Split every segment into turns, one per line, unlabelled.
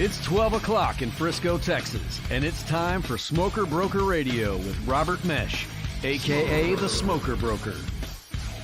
It's 12 o'clock in Frisco, Texas, and it's time for Smoker Broker Radio with Robert Mesh, a.k.a. the Smoker Broker.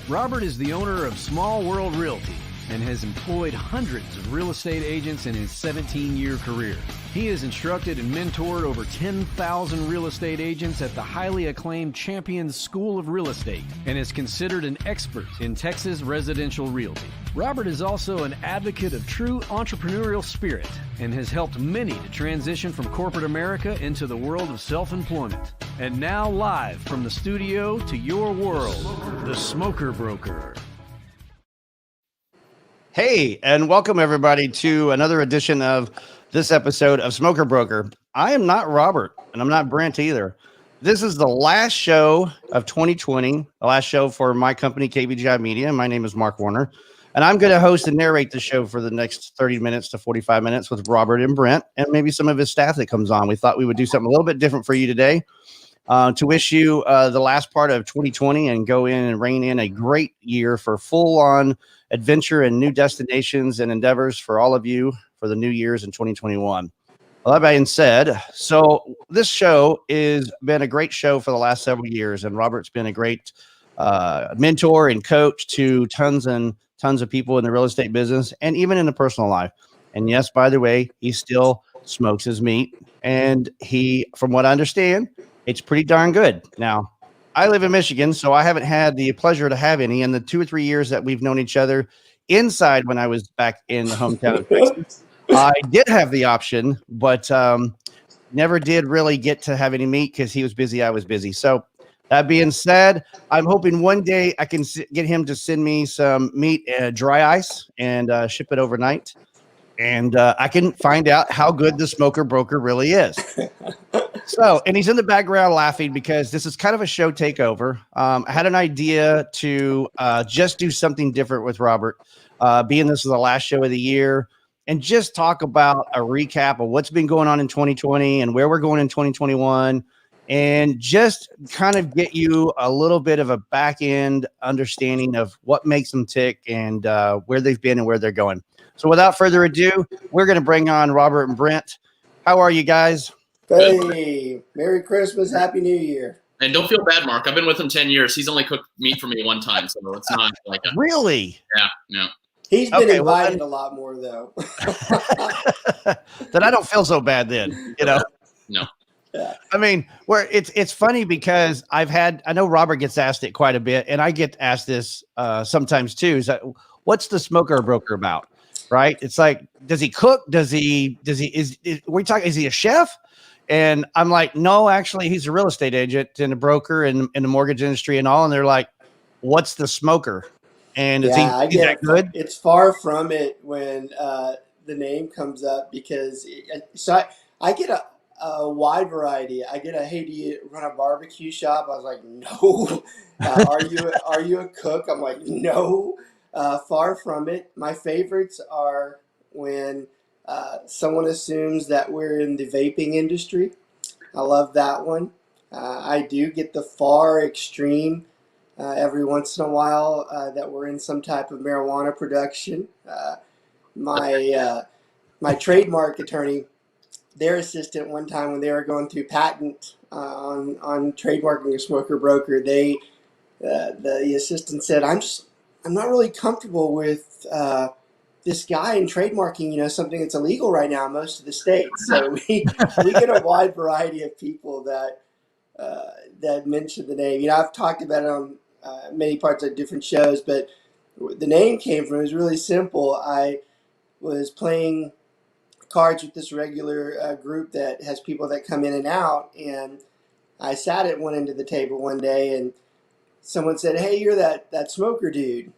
Robert is the owner of Small World Realty and has employed hundreds of real estate agents in his 17-year career. He has instructed and mentored over 10,000 real estate agents at the highly acclaimed Champions School of Real Estate and is considered an expert in Texas residential realty. Robert is also an advocate of true entrepreneurial spirit and has helped many to transition from corporate America into the world of self-employment. And now live from the studio to your world, the Smoker Broker.
Hey, and welcome everybody to another edition of this episode of Smoker Broker. I am not Robert, and I'm not Brent either. This is the last show of 2020, the last show for my company, KVGI Media. My name is Mark Wariner, and I'm going to host and narrate the show for the next 30 minutes to 45 minutes with Robert and Brent, and maybe some of his staff that comes on. We thought we would do something a little bit different for you today to wish you the last part of 2020 and go in and rein in a great year for full-on adventure and new destinations and endeavors for all of you for the new years in 2021. Well, that being said, so this show has been a great show for the last several years, and Robert's been a great mentor and coach to tons and tons of people in the real estate business and even in the personal life. And yes, by the way, he still smokes his meat, and he, from what I understand, it's pretty darn good. Now, I live in Michigan, so I haven't had the pleasure to have any in the 2 or 3 years that we've known each other inside when I was back in the hometown of Texas. I did have the option, but never did really get to have any meat because he was busy, I was busy. So that being said, I'm hoping one day I can get him to send me some meat, dry ice, and ship it overnight. And I can find out how good the Smoker Broker really is. So, and he's in the background laughing because this is kind of a show takeover. I had an idea to just do something different with Robert, being this is the last show of the year, and just talk about a recap of what's been going on in 2020 and where we're going in 2021, and just kind of get you a little bit of a back end understanding of what makes them tick and where they've been and where they're going. So without further ado, we're going to bring on Robert and Brent. How are you guys?
Hey, Merry Christmas, Happy New Year.
And don't feel bad, Mark. I've been with him 10 years. He's only cooked meat for me one time, so it's not like a...
Really?
Yeah, no.
He's been invited a lot more, though.
Then I don't feel so bad then, you know?
No.
Yeah.
I mean, where it's funny because I know Robert gets asked it quite a bit, and I get asked this sometimes too. Is that what's the Smoker Broker about? Right? It's like, does he cook? Is he a chef? And I'm like, no, actually, he's a real estate agent and a broker in the mortgage industry and all. And they're like, what's the smoker? And is that good?
It's far from it when the name comes up because I get a wide variety. I get hey, do you run a barbecue shop? I was like, no. Are you a cook? I'm like, no. Far from it. My favorites are when someone assumes that we're in the vaping industry. I love that one. I do get the far extreme every once in a while that we're in some type of marijuana production. My trademark attorney, their assistant, one time when they were going through patent on trademarking a Smoker Broker, the assistant said, I'm not really comfortable with this guy in trademarking, something that's illegal right now in most of the states. So we get a wide variety of people that mention the name. I've talked about it on many parts of different shows, but the name came from, it was really simple. I was playing cards with this regular group that has people that come in and out, and I sat at one end of the table one day, and someone said, hey, you're that smoker dude.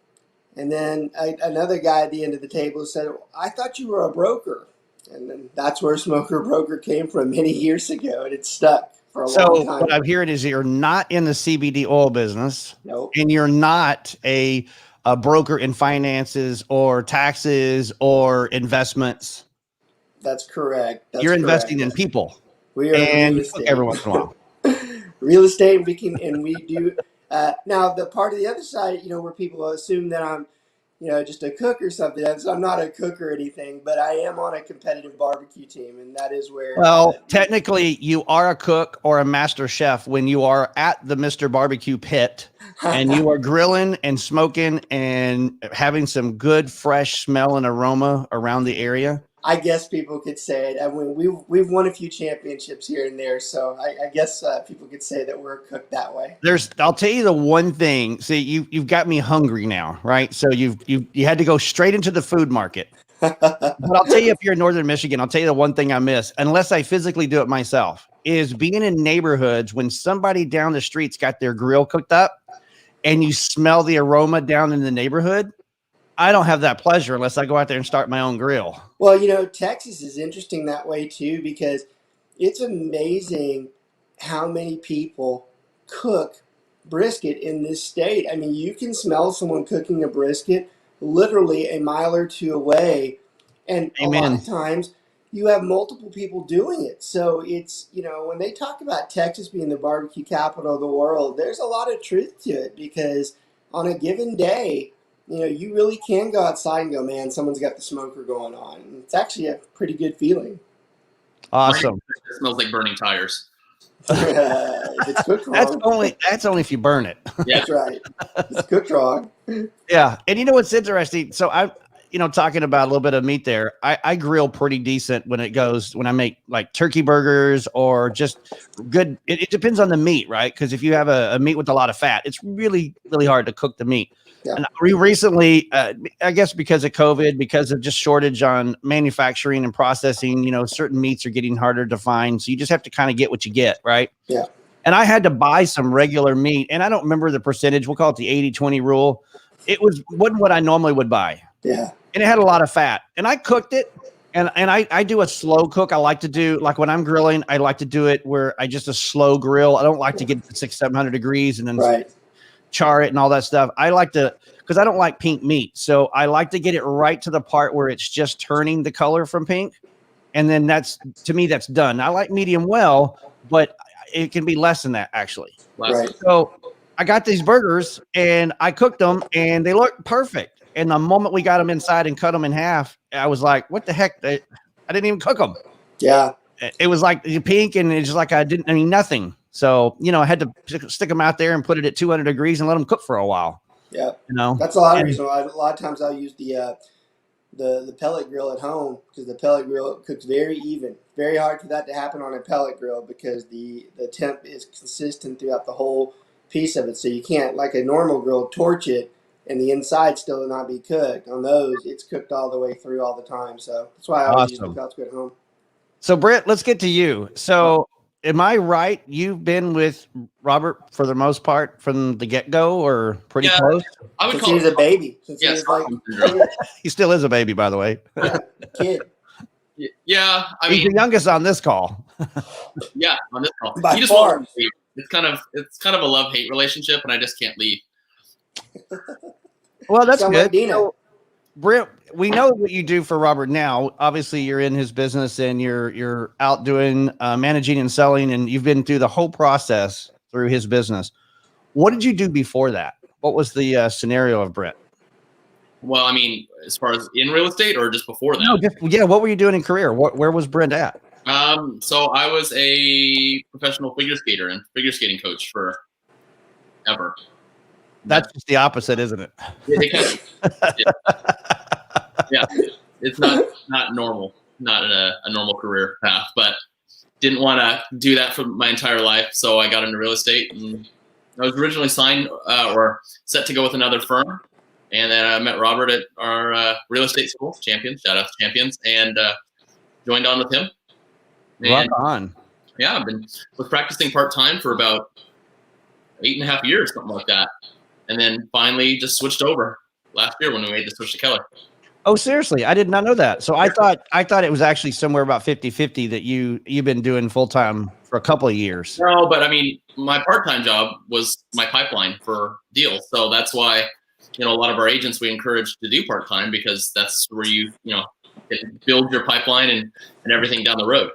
And then another guy at the end of the table said, I thought you were a broker. And then that's where Smoker Broker came from many years ago, and it stuck for a long time.
So what I'm hearing is you're not in the CBD oil business.
Nope.
And you're not a broker in finances or taxes or investments.
That's correct.
You're investing in people.
We are
and
real estate.
Every once in a while.
Real estate, we do. Now, the part of the other side, where people assume that I'm just a cook or something. I'm not a cook or anything, but I am on a competitive barbecue team, and that is where.
Well, technically, you are a cook or a master chef when you are at the Mr. Barbecue pit and you are grilling and smoking and having some good fresh smell and aroma around the area.
I guess people could say it. I mean, we've won a few championships here and there, so I guess people could say that we're a cook that way.
I'll tell you the one thing. See, you've got me hungry now, right? So you had to go straight into the food market. But I'll tell you, if you're in Northern Michigan, I'll tell you the one thing I miss, unless I physically do it myself, is being in neighborhoods when somebody down the street's got their grill cooked up and you smell the aroma down in the neighborhood. I don't have that pleasure unless I go out there and start my own grill.
Well, Texas is interesting that way too, because it's amazing how many people cook brisket in this state. I mean, you can smell someone cooking a brisket literally a mile or two away, and
Amen.
A lot of times you have multiple people doing it. So it's, when they talk about Texas being the barbecue capital of the world, there's a lot of truth to it, because on a given day, you really can go outside and go, man, someone's got the smoker going on. And it's actually a pretty good feeling.
Awesome.
It smells like burning tires.
If it's cooked wrong.
That's only if you burn it.
Yeah.
That's right. It's cooked wrong.
Yeah. And you know what's interesting? So talking about a little bit of meat there, I grill pretty decent when I make like turkey burgers or just good. It depends on the meat, right? Because if you have a meat with a lot of fat, it's really, really hard to cook the meat.
Yeah.
And we recently, I guess because of COVID, because of just shortage on manufacturing and processing, certain meats are getting harder to find. So you just have to kind of get what you get, right?
Yeah.
And I had to buy some regular meat, and I don't remember the percentage. We'll call it the 80-20 rule. It wasn't what I normally would buy.
Yeah.
And it had a lot of fat. And I cooked it, and I do a slow cook. I like to do, like when I'm grilling, I like to do it where I just a slow grill. I don't like to get 600-700 degrees and then char it and all that stuff. I like to, because I don't like pink meat. So I like to get it right to the part where it's just turning the color from pink. And then to me, that's done. I like medium well, but it can be less than that actually.
Right.
So I got these burgers and I cooked them and they looked perfect. And the moment we got them inside and cut them in half, I was like, what the heck? I didn't even cook them. Yeah. It was like pink and it's just like nothing. So, I had to stick them out there and put it at 200 degrees and let them cook for a while.
Yeah. That's a lot of reason. A lot of times I'll use the pellet grill at home, because the pellet grill cooks very even. Very hard for that to happen on a pellet grill because the temp is consistent throughout the whole piece of it. So you can't, like a normal grill, torch it and the inside still not be cooked. On those, it's cooked all the way through all the time. So that's why I always use the pellet grill at home. So
Brent, let's get to you. So am I right? You've been with Robert for the most part from the get-go, or pretty close?
I would call he's a baby.
Yes,
he still is a baby, by the way.
Kid.
Yeah,
he's the youngest on this call.
Yeah, on this call.
By
he just
far.
won't leave. It's kind of a love-hate relationship, and I just can't leave.
Well, that's good.
Dino.
Brent, we know what you do for Robert now. Obviously, you're in his business and you're out doing managing and selling, and you've been through the whole process through his business. What did you do before that? What was the scenario of Brent?
Well, I mean, as far as in real estate or just before that?
No, what were you doing in career? Where was Brent at?
So I was a professional figure skater and figure skating coach for ever.
That's just the opposite, isn't it?
Yeah, it's not normal, not a normal career path, but didn't want to do that for my entire life. So I got into real estate, and I was originally signed or set to go with another firm. And then I met Robert at our real estate school, Champions, shout out to Champions, and joined on with him.
Rock on.
Yeah, was practicing part-time for about 8.5 years, something like that. And then finally just switched over last year when we made the switch to Keller.
Oh, seriously? I did not know that. So I thought it was actually somewhere about 50-50 that you've been doing full-time for a couple of years.
No, but I mean, my part-time job was my pipeline for deals. So that's why, a lot of our agents we encourage to do part-time, because that's where you build your pipeline and everything down the road.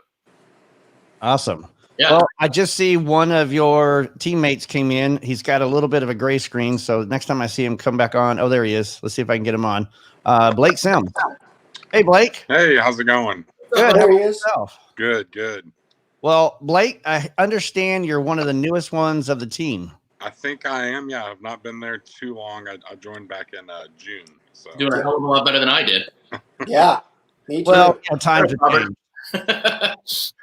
Awesome.
Yeah.
Well, I just see one of your teammates came in. He's got a little bit of a gray screen. So next time I see him come back on, oh, there he is. Let's see if I can get him on. Blake Sims. Hey, Blake.
Hey, how's it going?
Good. How
There
about
he is.
yourself?
Good.
Well, Blake, I understand you're one of the newest ones of the team.
I think I am. Yeah, I've not been there too long. I joined back in June. So
Doing a hell of a lot better than I did.
Yeah, me too.
Well, times have changed.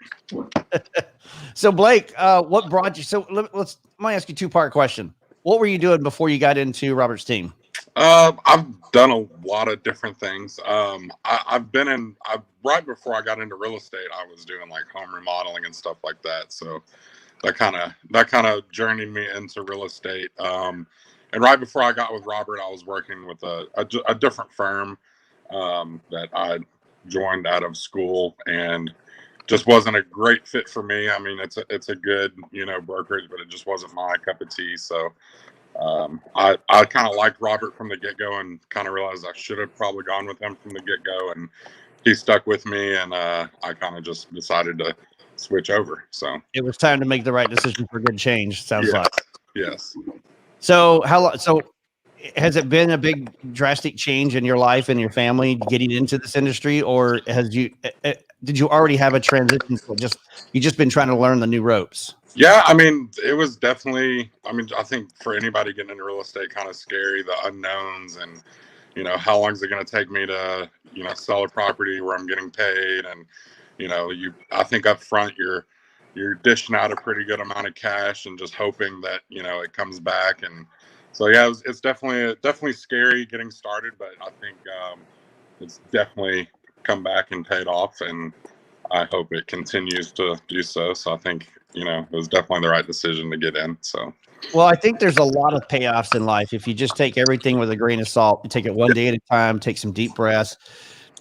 So, Blake, what brought you? So, let me ask you a two-part question. What were you doing before you got into Robert's team?
I've done a lot of different things. I've been in. Right before I got into real estate, I was doing like home remodeling and stuff like that. So that kind of journeyed me into real estate. And right before I got with Robert, I was working with a different firm that I joined out of school, and just wasn't a great fit for me. I mean, it's a good brokerage, but it just wasn't my cup of tea. So I kind of liked Robert from the get-go, and kind of realized I should have probably gone with him from the get-go, and he stuck with me, and I kind of just decided to switch over. So
it was time to make the right decision for good change. Sounds like.
Yes.
So how long? So has it been a big drastic change in your life and your family getting into this industry, or did you already have a transition? You just been trying to learn the new ropes?
Yeah, I mean, it was definitely. I mean, I think for anybody getting into real estate, kind of scary, the unknowns, and how long is it going to take me to sell a property where I'm getting paid, and I think up front you're dishing out a pretty good amount of cash and just hoping that it comes back. And so yeah, it's definitely scary getting started, but I think it's definitely come back and paid off, and I hope it continues to do so. So I think it was definitely the right decision to get in. So
well, I think there's a lot of payoffs in life if you just take everything with a grain of salt. You take it one day at a time, take some deep breaths,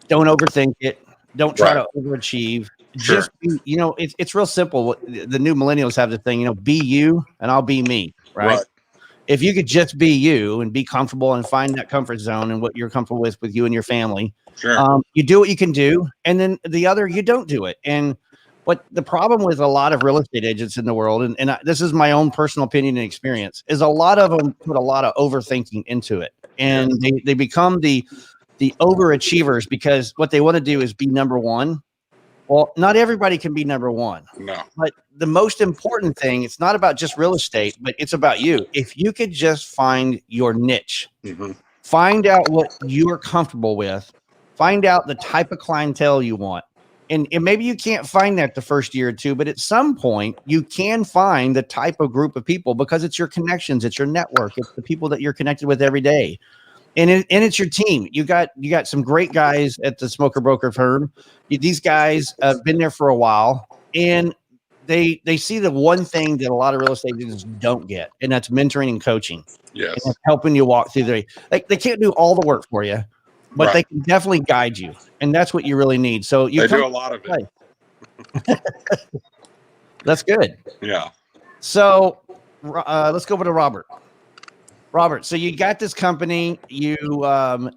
don't overthink it, don't try to overachieve.
Sure.
Just be, it's real simple. The new millennials have the thing, be you and I'll be me, right? If you could just be you and be comfortable and find that comfort zone and what you're comfortable with you and your family,
sure.
You do what you can do, and then the other, you don't do it. And what the problem with a lot of real estate agents in the world, and this is my own personal opinion and experience, is a lot of them put a lot of overthinking into it, and they become the overachievers because what they want to do is be number one. Well, not everybody can be number one.
No.
But the most important thing, it's not about just real estate, but it's about you. If you could just find your niche, find out what you're comfortable with, find out the type of clientele you want. And maybe you can't find that the first year or two, but at some point you can find the type of group of people because it's your connections, it's your network, it's the people that you're connected with every day. And it's your team. You got some great guys at the Smoker Broker firm. These guys have been there for a while, and they see the one thing that a lot of real estate agents don't get, and that's mentoring and coaching.
Yes.
And that's helping you walk through they can't do all the work for you, but they can definitely guide you, and that's what you really need. So they
do a lot of it.
That's good.
Yeah.
So let's go over to Robert. Robert, so you got this company.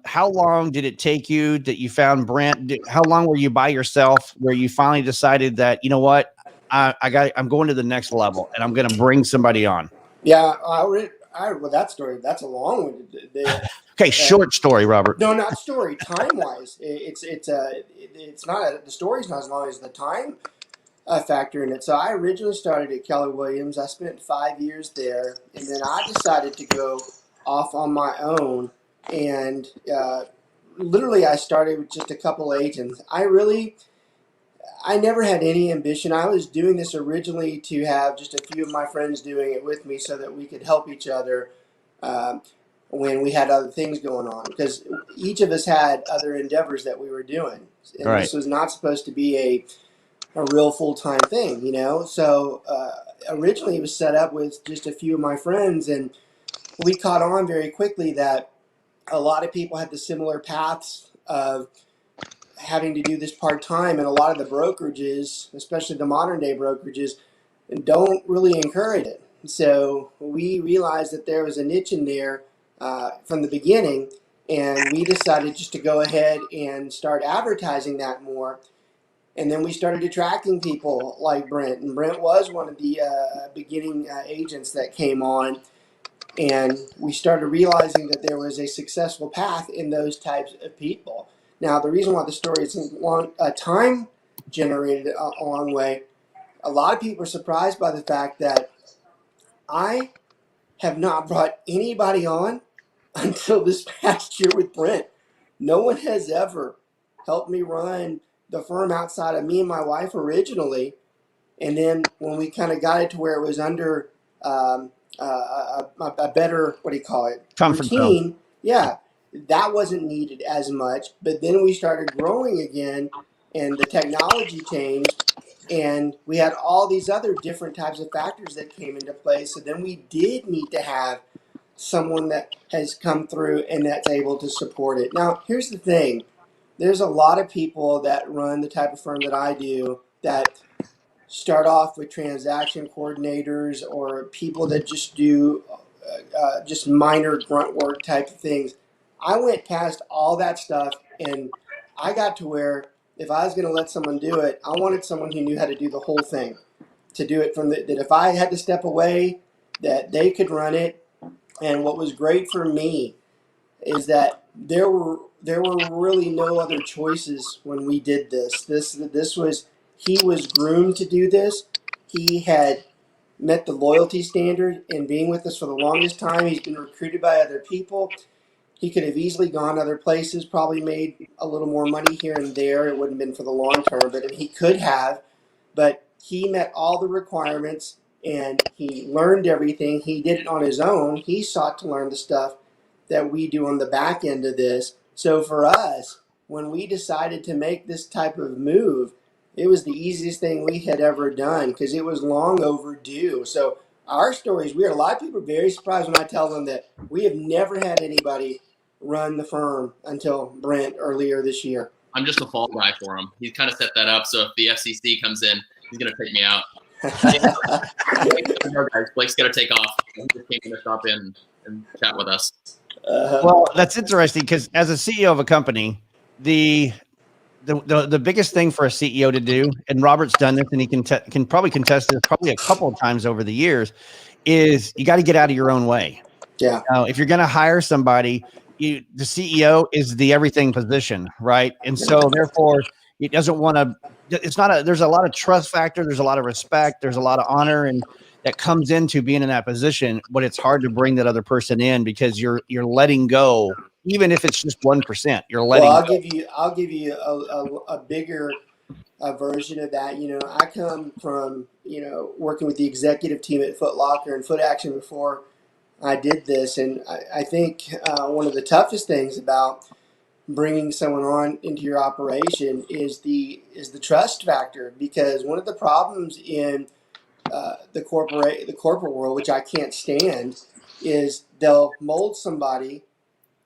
How long did it take you that you found Brent? How long were you by yourself where you finally decided that, what, I'm going to the next level and I'm going to bring somebody on?
Yeah, well, that story, that's a long one.
Okay, short story, Robert.
No, not story. Time wise, it's not the story's not as long as the time factor in it. So I originally started at Keller Williams. I spent 5 years there, and then I decided to go off on my own. And literally, I started with just a couple agents. I never had any ambition. I was doing this originally to have just a few of my friends doing it with me so that we could help each other when we had other things going on. Because each of us had other endeavors that we were doing. And this was not supposed to be a real full-time thing, So originally it was set up with just a few of my friends, and we caught on very quickly that a lot of people had the similar paths of having to do this part-time, and a lot of the brokerages, especially the modern-day brokerages, don't really encourage it. So we realized that there was a niche in there from the beginning, and we decided just to go ahead and start advertising that more. And then we started attracting people like Brent, and Brent was one of the beginning agents that came on. And we started realizing that there was a successful path in those types of people. Now, the reason why the story is time generated a long way, a lot of people are surprised by the fact that I have not brought anybody on until this past year with Brent. No one has ever helped me run the firm outside of me and my wife originally. And then when we kind of got it to where it was under a better, what do you call it,
Comfort zone.
routine, yeah, that wasn't needed as much. But then we started growing again, and the technology changed, and we had all these other different types of factors that came into play. So then we did need to have someone that has come through and that's able to support it. Now, here's the thing. There's a lot of people that run the type of firm that I do that start off with transaction coordinators or people that just do just minor grunt work type of things. I went past all that stuff, and I got to where if I was going to let someone do it, I wanted someone who knew how to do the whole thing, to do it from that if I had to step away, that they could run it. And what was great for me is that there were really no other choices when we did this. This was, he was groomed to do this. He had met the loyalty standard in being with us for the longest time. He's been recruited by other people. He could have easily gone other places, probably made a little more money here and there. It wouldn't have been for the long term, but he could have. But he met all the requirements and he learned everything. He did it on his own. He sought to learn the stuff that we do on the back end of this. So for us, when we decided to make this type of move, it was the easiest thing we had ever done because it was long overdue. So our story is weird. A lot of people are very surprised when I tell them that we have never had anybody run the firm until Brent earlier this year.
I'm just a fall guy for him. He's kind of set that up. So if the FCC comes in, he's going to take me out. Blake's got to take off. He just came to stop in and chat with us.
Well, that's interesting because as a CEO of a company, the biggest thing for a CEO to do, and Robert's done this, and he can probably contest this probably a couple of times over the years, is you got to get out of your own way.
Yeah.
If you're going to hire somebody, the CEO is the everything position, right? And so therefore, he doesn't want to. It's not a. There's a lot of trust factor. There's a lot of respect. There's a lot of honor, and that comes into being in that position. But it's hard to bring that other person in because you're letting go, even if it's just 1%. You're letting.
Well,
go.
I'll give you a bigger version of that. You know, I come from working with the executive team at Foot Locker and Foot Action before I did this, and I think one of the toughest things about bringing someone on into your operation is the trust factor, because one of the problems in the corporate world, which I can't stand, is they'll mold somebody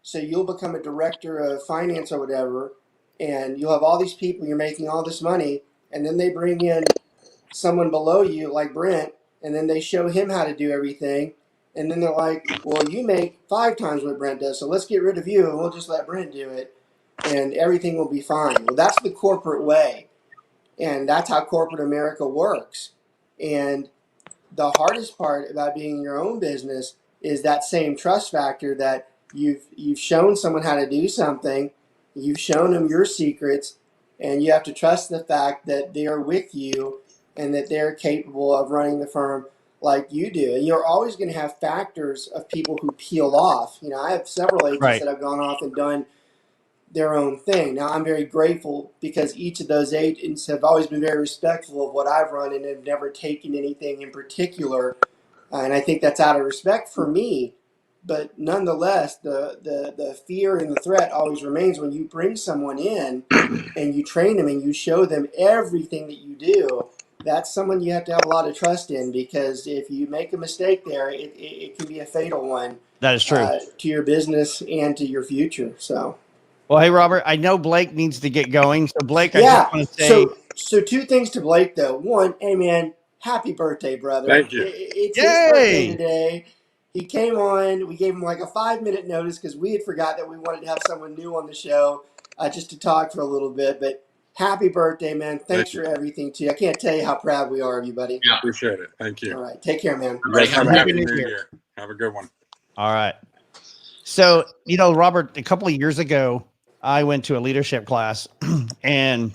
so you'll become a director of finance or whatever, and you'll have all these people, you're making all this money, and then they bring in someone below you like Brent, and then they show him how to do everything. And then they're like, well, you make 5 times what Brent does, so let's get rid of you and we'll just let Brent do it and everything will be fine. Well, that's the corporate way. And that's how corporate America works. And the hardest part about being in your own business is that same trust factor that you've shown someone how to do something, you've shown them your secrets, and you have to trust the fact that they are with you and that they're capable of running the firm like you do. And you're always going to have factors of people who peel off. You know, I have several agents
Right.
that have gone off and done their own thing. Now, I'm very grateful because each of those agents have always been very respectful of what I've run and have never taken anything in particular. And I think that's out of respect for me. But nonetheless, the fear and the threat always remains when you bring someone in and you train them and you show them everything that you do. That's someone you have to have a lot of trust in, because if you make a mistake there, it can be a fatal one.
That is true.
To your business and to your future. So.
Well, hey, Robert, I know Blake needs to get going. So, Blake, I
Yeah.
just want to say.
So 2 things to Blake, though. One, hey, man, happy birthday, brother.
Thank you.
It's
Yay!
his birthday today. He came on. We gave him like a 5-minute notice because we had forgot that we wanted to have someone new on the show just to talk for a little bit. But happy birthday, man. Thanks
Thank
for
you.
everything, too. I can't tell you how proud we are of you, buddy.
Yeah.
Appreciate it. Thank you.
All right. Take care, man.
You guys have a
Happy
happy
New
new
Year.
year. Have a good one.
All right. So, Robert, a couple of years ago, I went to a leadership class and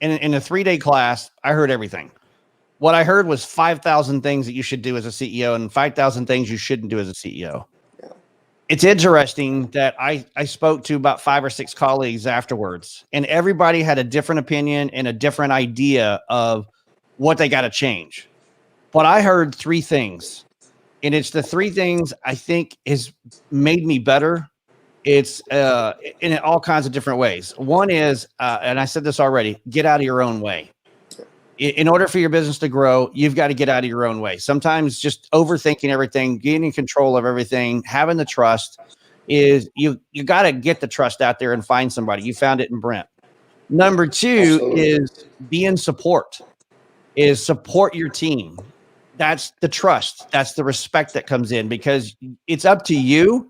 in a 3-day class, I heard everything. What I heard was 5,000 things that you should do as a CEO and 5,000 things you shouldn't do as a CEO.
Yeah.
It's interesting that I spoke to about 5 or 6 colleagues afterwards, and everybody had a different opinion and a different idea of what they got to change. But I heard 3 things, and it's the 3 things I think has made me better. It's in all kinds of different ways. One is, and I said this already, get out of your own way. In order for your business to grow, you've got to get out of your own way. Sometimes just overthinking everything, getting control of everything, having the trust is you got to get the trust out there and find somebody. You found it in Brent. Number 2
Absolutely.
is be in support, is support your team. That's the trust. That's the respect that comes in, because it's up to you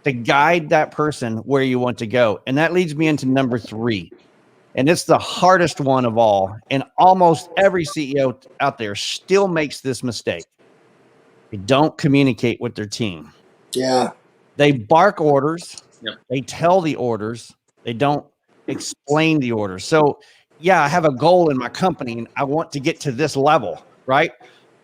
to guide that person where you want to go. And that leads me into number 3. And it's the hardest one of all. And almost every CEO out there still makes this mistake. They don't communicate with their team.
Yeah.
They bark orders.
Yep.
They tell the orders. They don't explain the orders. So, yeah, I have a goal in my company and I want to get to this level, right?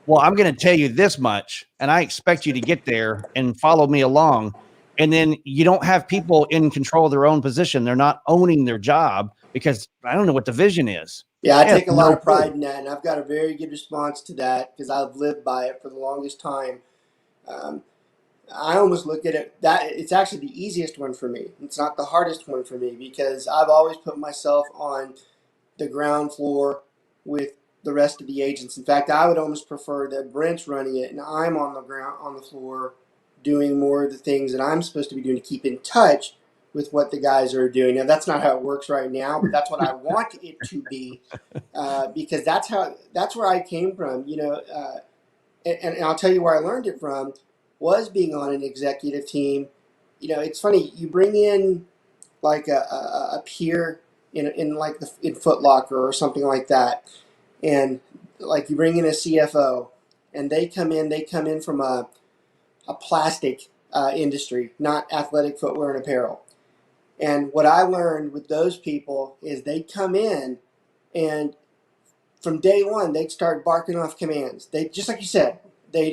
Well, I'm going to tell you this much, and I expect you to get there and follow me along. And then you don't have people in control of their own position. They're not owning their job because I don't know what the vision is.
Yeah, I take a lot of
clue.
pride in that, and I've got a very good response to that because I've lived by it for the longest time. I almost look at it that it's actually the easiest one for me. It's not the hardest one for me because I've always put myself on the ground floor with the rest of the agents. In fact, I would almost prefer that Brent's running it and I'm on the ground, on the floor, doing more of the things that I'm supposed to be doing to keep in touch with what the guys are doing. Now, that's not how it works right now, but that's what I want it to be, because that's where I came from. And I'll tell you where I learned it from was being on an executive team. It's funny, you bring in like a peer in Foot Locker or something like that, and like you bring in a CFO, and they come in from a plastic industry, not athletic footwear and apparel. And what I learned with those people is they come in and from day one, they'd start barking off commands. They, just like you said, they'd,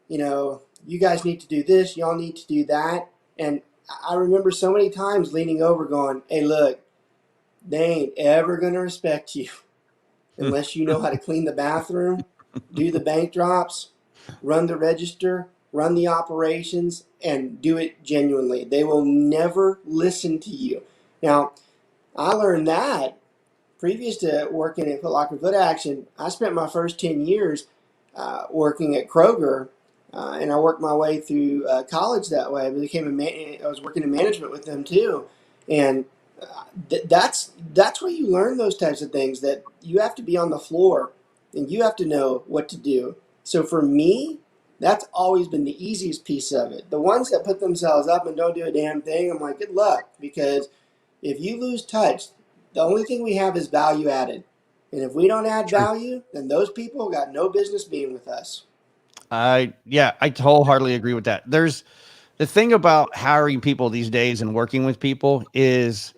you guys need to do this, y'all need to do that. And I remember so many times leaning over going, hey, look, they ain't ever going to respect you unless you know how to clean the bathroom, do the bank drops, run the register, run the operations, and do it genuinely. They will never listen to you. Now, I learned that previous to working at Foot Locker Foot Action. I spent my first 10 years working at Kroger, and I worked my way through college that way. I was working in management with them too, and that's where you learn those types of things, that you have to be on the floor and you have to know what to do. So for me, that's always been the easiest piece of it. The ones that put themselves up and don't do a damn thing, I'm like, good luck, because if you lose touch, the only thing we have is value added. And if we don't add value, then those people got no business being with us.
I wholeheartedly agree with that. There's the thing about hiring people these days and working with people is,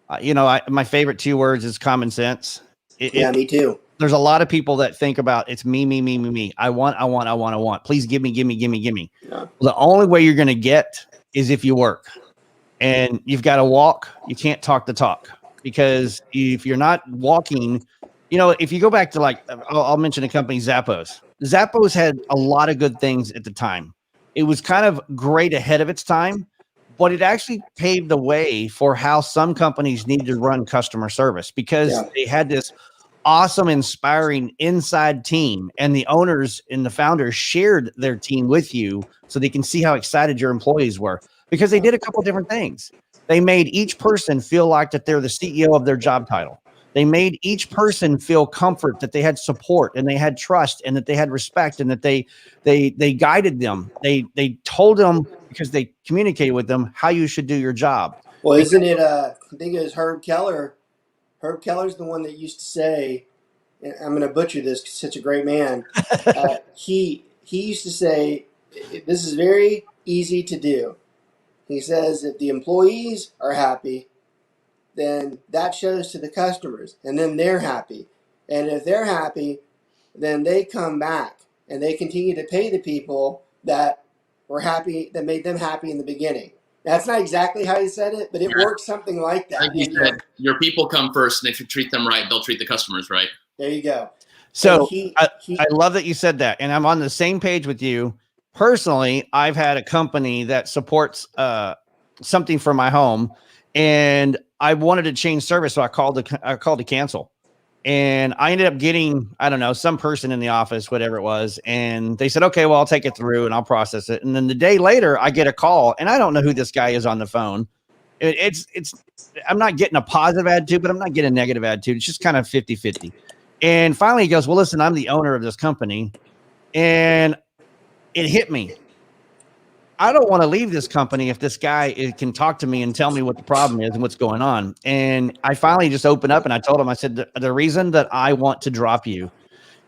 my favorite 2 words is common sense.
Me too.
There's a lot of people that think about it's me, me, me, me, me. I want. Please give me.
Yeah.
Well, the only way you're going to get is if you work, and you've got to walk. You can't talk the talk, because if you're not walking, if you go back to I'll mention a company, Zappos. Zappos had a lot of good things at the time. It was kind of great ahead of its time, but it actually paved the way for how some companies needed to run customer service, because they had this awesome, inspiring inside team, and the owners and the founders shared their team with you so they can see how excited your employees were, because they did a couple of different things. They made each person feel like that they're the CEO of their job title. They made each person feel comfort, that they had support and they had trust and that they had respect, and that they guided them. They told them, because they communicated with them, how you should do your job.
Well, isn't it, I think it was Herb Keller Herb Keller's the one that used to say, and I'm going to butcher this because he's such a great man. He used to say, this is very easy to do. He says, if the employees are happy, then that shows to the customers, and then they're happy. And if they're happy, then they come back and they continue to pay the people that were happy, that made them happy in the beginning. That's not exactly how he said it, but it works something like that.
Like you said, your people come first, and if you treat them right, they'll treat the customers right.
There you go.
So I love that you said that, and I'm on the same page with you. Personally, I've had a company that supports something for my home, and I wanted to change service, so I called to cancel. And I ended up getting, I don't know, some person in the office, whatever it was. And they said, okay, well, I'll take it through and I'll process it. And then the day later I get a call and I don't know who this guy is on the phone. I'm not getting a positive attitude, but I'm not getting a negative attitude. It's just kind of 50-50. And finally he goes, well, listen, I'm the owner of this company. And it hit me. I don't want to leave this company if this guy can talk to me and tell me what the problem is and what's going on. And I finally just opened up and I told him, I said, the reason that I want to drop you,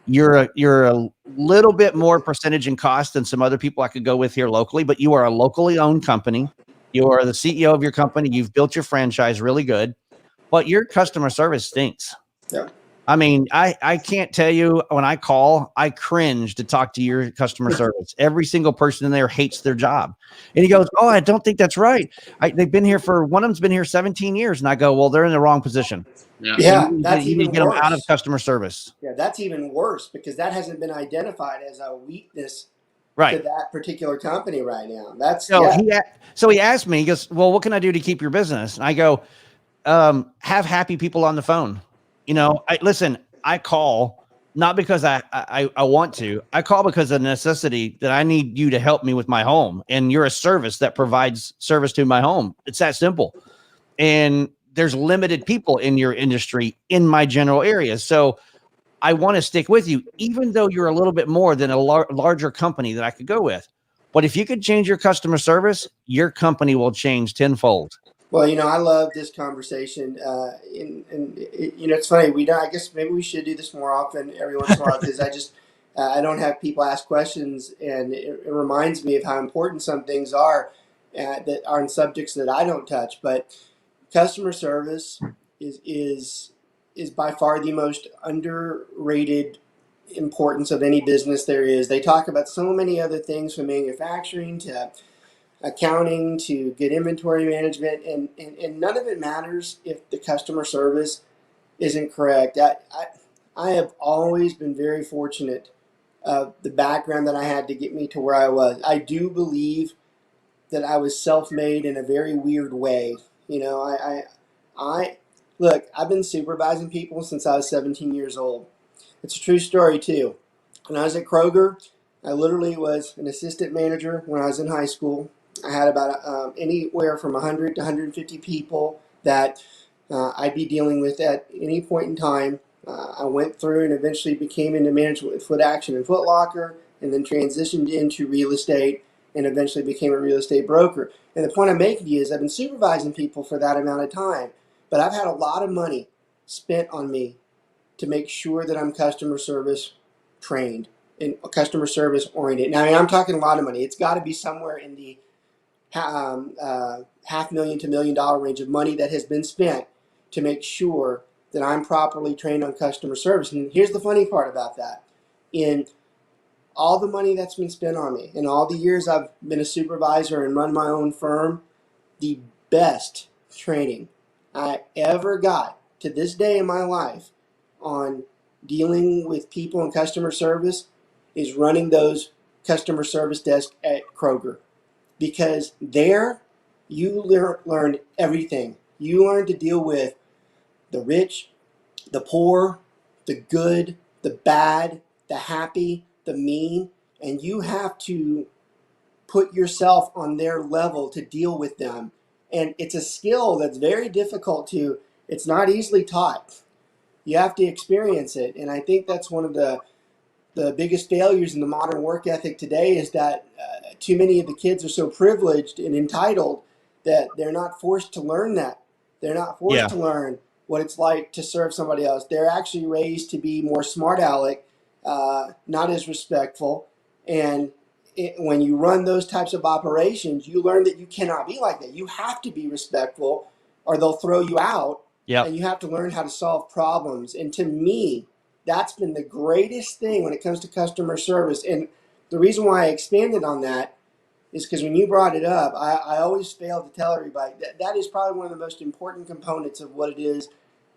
you're a little bit more percentage in cost than some other people I could go with here locally, but you are a locally owned company. You are the CEO of your company. You've built your franchise really good, but your customer service stinks.
Yeah.
I mean, I can't tell you, when I call, I cringe to talk to your customer service. Every single person in there hates their job. And he goes, oh, I don't think that's right. They've been here one of them's been here 17 years. And I go, well, they're in the wrong position.
Yeah, that's
you need to get them out of customer service.
Yeah, that's even worse because that hasn't been identified as a weakness
to
that particular company right now. That's
so he asked me, he goes, well, what can I do to keep your business? And I go, have happy people on the phone. You know, I call not because I want to. I call because of necessity that I need you to help me with my home. And you're a service that provides service to my home. It's that simple. And there's limited people in your industry in my general area. So I want to stick with you, even though you're a little bit more than a larger company that I could go with. But if you could change your customer service, your company will change tenfold.
Well, you know, I love this conversation. It's funny. I guess maybe we should do this more often, every once in a while, because I don't have people ask questions, and it reminds me of how important some things are that are in subjects that I don't touch. But customer service is by far the most underrated importance of any business there is. They talk about so many other things, from manufacturing to accounting to good inventory management, and none of it matters if the customer service isn't correct. I have always been very fortunate of the background that I had to get me to where I was. I do believe that I was self-made in a very weird way. You know, look, I've been supervising people since I was 17 years old. It's a true story too. When I was at Kroger, I literally was an assistant manager when I was in high school. I had about anywhere from 100 to 150 people that I'd be dealing with at any point in time. I went through and eventually became into management with Foot Action and Foot Locker, and then transitioned into real estate and eventually became a real estate broker. And the point I'm making to you is I've been supervising people for that amount of time, but I've had a lot of money spent on me to make sure that I'm customer service trained and customer service oriented. Now, I mean, I'm talking a lot of money. It's got to be somewhere in the $500,000 to $1 million range of money that has been spent to make sure that I'm properly trained on customer service. And here's the funny part about that. In all the money that's been spent on me, in all the years I've been a supervisor and run my own firm, the best training I ever got to this day in my life on dealing with people and customer service is running those customer service desks at Kroger. Because there, you learn everything. You learn to deal with the rich, the poor, the good, the bad, the happy, the mean, and you have to put yourself on their level to deal with them. And it's a skill that's very difficult it's not easily taught. You have to experience it. And I think that's one of the biggest failures in the modern work ethic today is that too many of the kids are so privileged and entitled that they're not forced to learn that. They're not forced to learn what it's like to serve somebody else. They're actually raised to be more smart aleck, not as respectful. And when you run those types of operations, you learn that you cannot be like that. You have to be respectful or they'll throw you out.
Yep.
And you have to learn how to solve problems. And to me, that's been the greatest thing when it comes to customer service. And the reason why I expanded on that is because when you brought it up, I always fail to tell everybody that is probably one of the most important components of what it is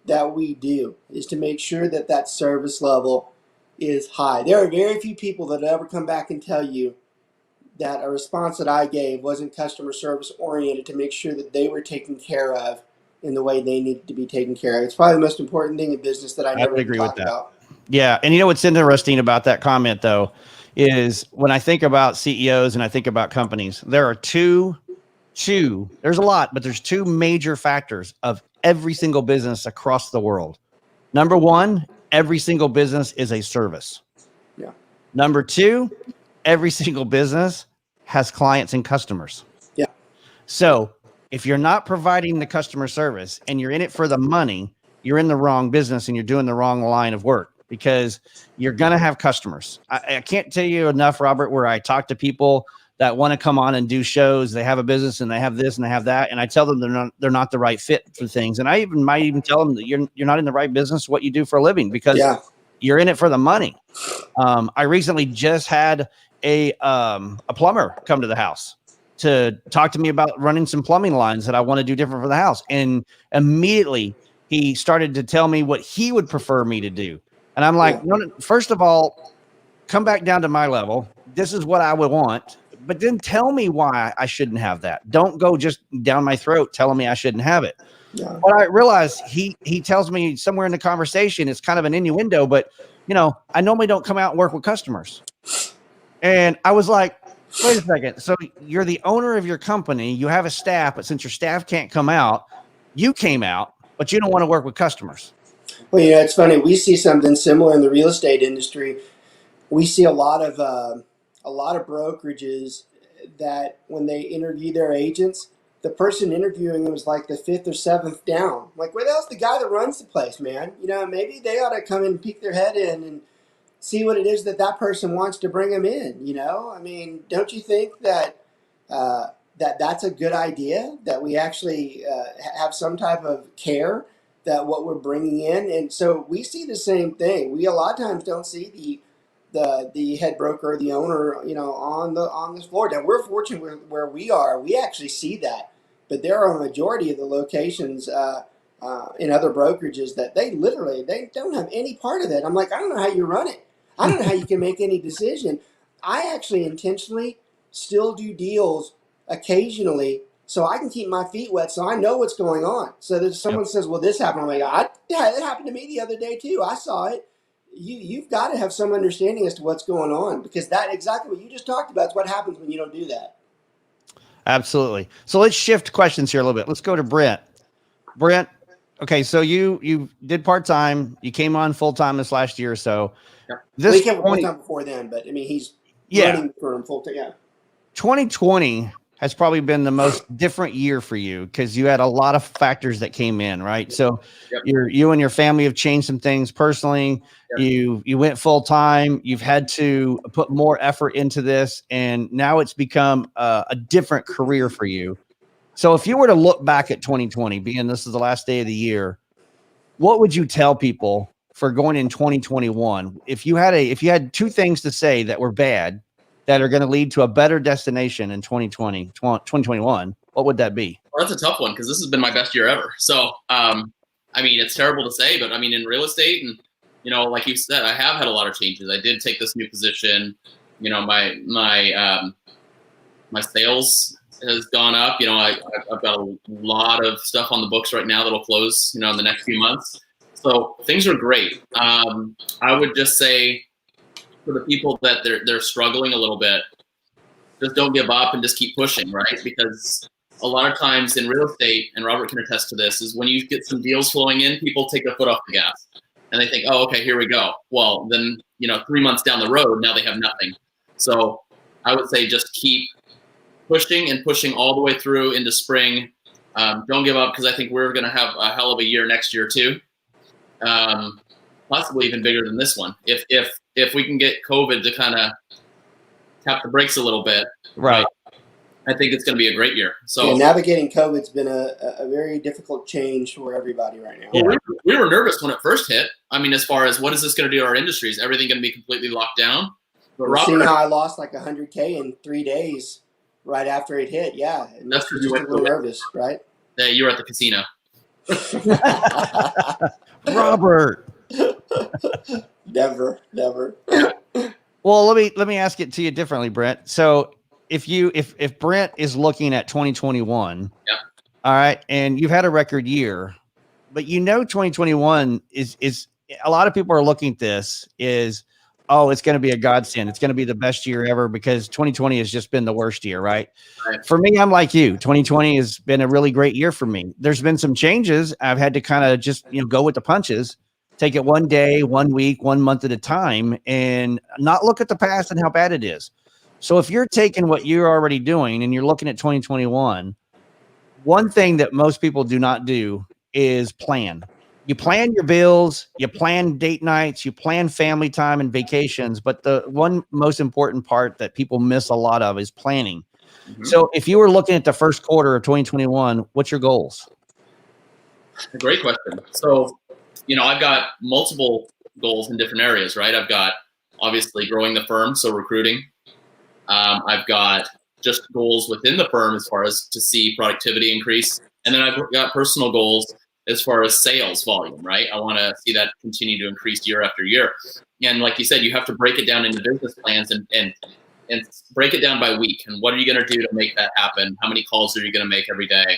that we do, is to make sure that that service level is high. There are very few people that ever come back and tell you that a response that I gave wasn't customer service oriented to make sure that they were taken care of in the way they needed to be taken care of. It's probably the most important thing in business that I never
would agree with
talk
that.
about.
Yeah. And you know what's interesting about that comment, though, is when I think about CEOs and I think about companies, there are two, there's a lot, but there's two major factors of every single business across the world. Number one, every single business is a service.
Yeah.
Number two, every single business has clients and customers.
Yeah.
So if you're not providing the customer service and you're in it for the money, you're in the wrong business and you're doing the wrong line of work, because you're going to have customers. I can't tell you enough, Robert, where I talk to people that want to come on and do shows. They have a business and they have this and they have that. And I tell them they're not the right fit for things. And I might even tell them that you're not in the right business, what you do for a living, because you're in it for the money. I recently just had a plumber come to the house to talk to me about running some plumbing lines that I want to do different for the house. And immediately he started to tell me what he would prefer me to do. And I'm like, no, first of all, come back down to my level. This is what I would want, but then tell me why I shouldn't have that. Don't go just down my throat telling me I shouldn't have it. Yeah. But I realize he tells me somewhere in the conversation, it's kind of an innuendo, but you know, I normally don't come out and work with customers. And I was like, wait a second. So you're the owner of your company. You have a staff, but since your staff can't come out, you came out, but you don't want to work with customers.
Well, you know, it's funny. We see something similar in the real estate industry. We see a lot of brokerages that when they interview their agents, the person interviewing them is like the fifth or seventh down. Like, where the hell's the guy that runs the place, man? You know, maybe they ought to come in and peek their head in and see what it is that person wants to bring them in. You know, I mean, don't you think that that's a good idea, that we actually have some type of care that what we're bringing in? And so we see the same thing. We a lot of times don't see the head broker or the owner, you know, on the floor. Now we're fortunate where we are. We actually see that, but there are a majority of the locations in other brokerages that they don't have any part of it. I'm like, I don't know how you run it. I don't know how you can make any decision. I actually intentionally still do deals occasionally so I can keep my feet wet, so I know what's going on. So that if someone says, well, this happened, I'm like, it happened to me the other day too. I saw it. You've got to have some understanding as to what's going on, because that exactly what you just talked about is what happens when you don't do that.
Absolutely. So let's shift questions here a little bit. Let's go to Brent. Brent, okay, so you did part-time. You came on full-time this last year or so.
Yeah. He came full-time before then, but I mean, he's running for him full-time. Yeah. 2020
has probably been the most different year for you because you had a lot of factors that came in, right? So you and your family have changed some things personally. Yep. You went full time. You've had to put more effort into this, and now it's become a different career for you. So if you were to look back at 2020, being this is the last day of the year, what would you tell people for going in 2021? If you had two things to say that were bad, that are going to lead to a better destination in 2021, what would that be?
Well, that's a tough one because this has been my best year ever. So, I mean, it's terrible to say, but I mean, in real estate and, you know, like you said, I have had a lot of changes. I did take this new position. You know, my sales has gone up. You know, I've got a lot of stuff on the books right now that'll close, you know, in the next few months. So things are great. I would just say, for the people that they're struggling a little bit, just don't give up and just keep pushing, right? Because a lot of times in real estate, and Robert can attest to this, is when you get some deals flowing in, people take their foot off the gas and they think, oh, okay, here we go. Well, then, you know, 3 months down the road, now they have nothing. So I would say just keep pushing and pushing all the way through into spring. Don't give up, because I think we're going to have a hell of a year next year too. Possibly even bigger than this one. If we can get COVID to kind of tap the brakes a little bit,
right?
I think it's going to be a great year. So
navigating COVID's been a very difficult change for everybody right now.
Yeah.
Well, we were nervous when it first hit. I mean, as far as what is this going to do to our industry? Is everything going to be completely locked down? But
Seeing how I lost like 100K in 3 days right after it hit, yeah,
that's because you
just
went
a little nervous, right?
You were at the casino.
Robert.
Never.
Well, let me ask it to you differently, Brent. So if Brent is looking at 2021,
yeah,
all right, and you've had a record year, but 2021 is a lot of people are looking at this is, oh, it's going to be a godsend. It's going to be the best year ever because 2020 has just been the worst year, right? For me, I'm like you. 2020 has been a really great year for me. There's been some changes. I've had to kind of just, go with the punches, take it one day, 1 week, 1 month at a time, and not look at the past and how bad it is. So if you're taking what you're already doing and you're looking at 2021, one thing that most people do not do is plan. You plan your bills, you plan date nights, you plan family time and vacations. But the one most important part that people miss a lot of is planning. Mm-hmm. So if you were looking at the first quarter of 2021, what's your goals?
A great question. So, I've got multiple goals in different areas, right? I've got obviously growing the firm, so recruiting. I've got just goals within the firm as far as to see productivity increase. And then I've got personal goals as far as sales volume, right? I want to see that continue to increase year after year. And like you said, you have to break it down into business plans and break it down by week. And what are you going to do to make that happen? How many calls are you going to make every day?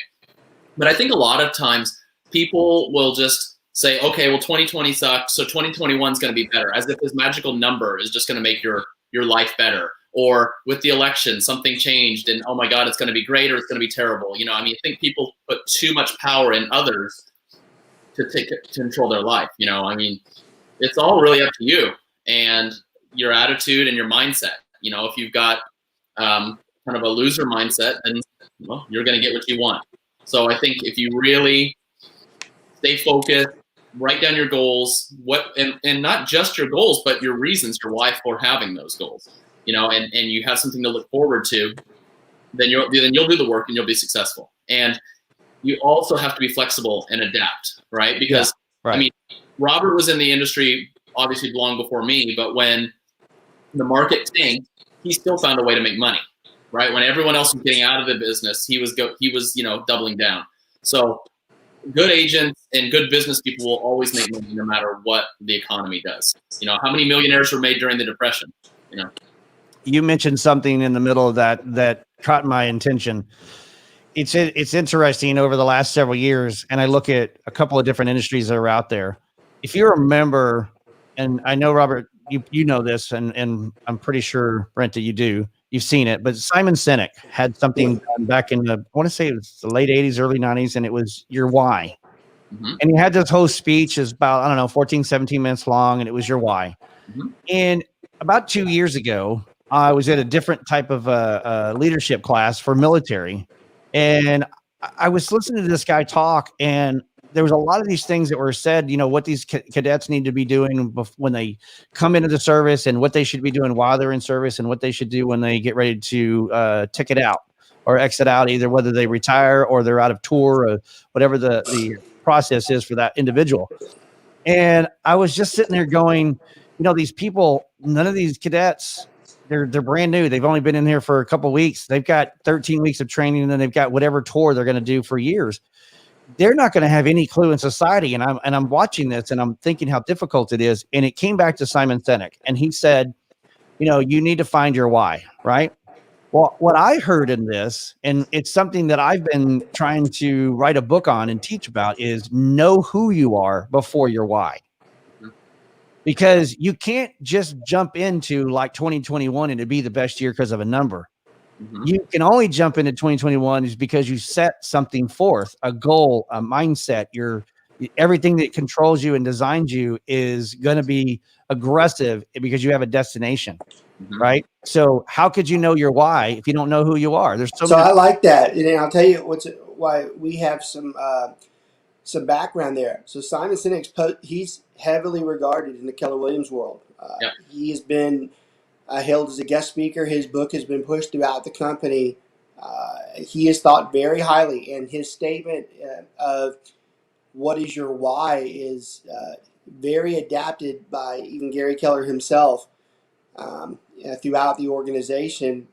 But I think a lot of times people will just say, okay, well, 2020 sucked, so 2021 is going to be better, as if this magical number is just going to make your life better. Or with the election, something changed and, oh my God, it's going to be great or it's going to be terrible. I think people put too much power in others to control their life. It's all really up to you and your attitude and your mindset. If you've got kind of a loser mindset, then you're going to get what you want. So I think if you really stay focused, write down your goals, and not just your goals, but your reasons, your why for having those goals. And you have something to look forward to, then you'll do the work and you'll be successful. And you also have to be flexible and adapt, right? Because right. Robert was in the industry obviously long before me, but when the market tanked, he still found a way to make money, right? When everyone else was getting out of the business, he was doubling down. So good agents and good business people will always make money no matter what the economy does. How many millionaires were made during the Depression?
You mentioned something in the middle of that caught my attention. It's interesting over the last several years, and I look at a couple of different industries that are out there. If you remember, and I know, Robert, you know this, and I'm pretty sure, Brent, that you've seen it, but Simon Sinek had something done back in I want to say it was the late 80s, early 90s, and it was your why. Mm-hmm. And he had this whole speech is about, 14, 17 minutes long, and it was your why. Mm-hmm. And about 2 years ago, I was at a different type of leadership class for military, and I was listening to this guy talk, and there was a lot of these things that were said, what these cadets need to be doing when they come into the service and what they should be doing while they're in service and what they should do when they get ready to ticket out or exit out, either whether they retire or they're out of tour or whatever the process is for that individual. And I was just sitting there going, these people, none of these cadets, they're brand new. They've only been in here for a couple of weeks. They've got 13 weeks of training, and then they've got whatever tour they're going to do for years. They're not going to have any clue in society. And I'm watching this and I'm thinking how difficult it is. And it came back to Simon Sinek, and he said, you need to find your why, right? Well, what I heard in this, and it's something that I've been trying to write a book on and teach about, is know who you are before your why. Because you can't just jump into like 2021 and it'd be the best year because of a number. Mm-hmm. You can only jump into 2021 is because you set something forth, a goal, a mindset. Everything that controls you and designs you is going to be aggressive because you have a destination, mm-hmm. right? So how could you know your why if you don't know who you are?
I like that. And I'll tell you why we have some background there. So Simon Sinek, he's heavily regarded in the Keller Williams world. He has been hailed as a guest speaker. His book has been pushed throughout the company. He is thought very highly, and his statement of what is your why is very adapted by even Gary Keller himself throughout the organization,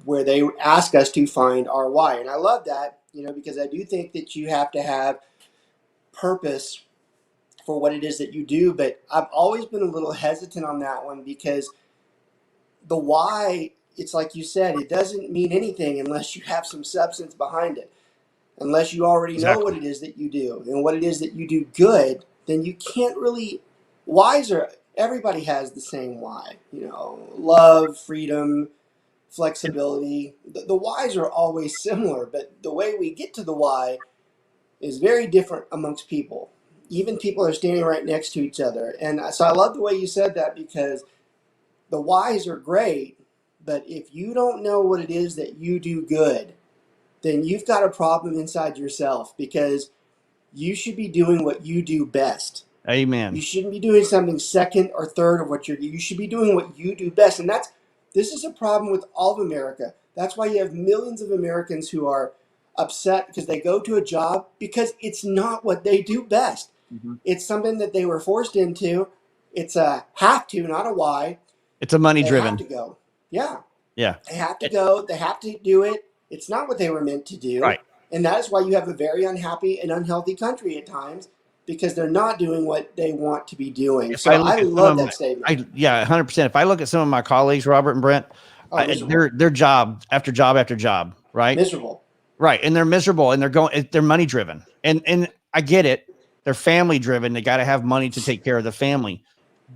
where they ask us to find our why. And I love that, because I do think that you have to have purpose for what it is that you do. But I've always been a little hesitant on that one, because the why, it's like you said, it doesn't mean anything unless you have some substance behind it. Unless you already know what it is that you do and what it is that you do good, then you can't really. Everybody has the same why, love, freedom, flexibility. The whys are always similar, but the way we get to the why is very different amongst people. Even people are standing right next to each other. And so I love the way you said that, because the whys are great, but if you don't know what it is that you do good, then you've got a problem inside yourself, because you should be doing what you do best.
Amen.
You shouldn't be doing something second or third of what you should be doing what you do best. And this is a problem with all of America. That's why you have millions of Americans who are upset because they go to a job because it's not what they do best. Mm-hmm. It's something that they were forced into. It's a have to, not a why.
It's a money driven.
They have to go. Yeah.
Yeah.
They have to go. They have to do it. It's not what they were meant to do.
Right.
And that is why you have a very unhappy and unhealthy country at times, because they're not doing what they want to be doing. So I love that statement.
100%. If I look at some of my colleagues, Robert and Brent, they're job after job after job, right?
Miserable.
Right. And they're miserable, and they're money driven. And I get it. They're family driven. They got to have money to take care of the family.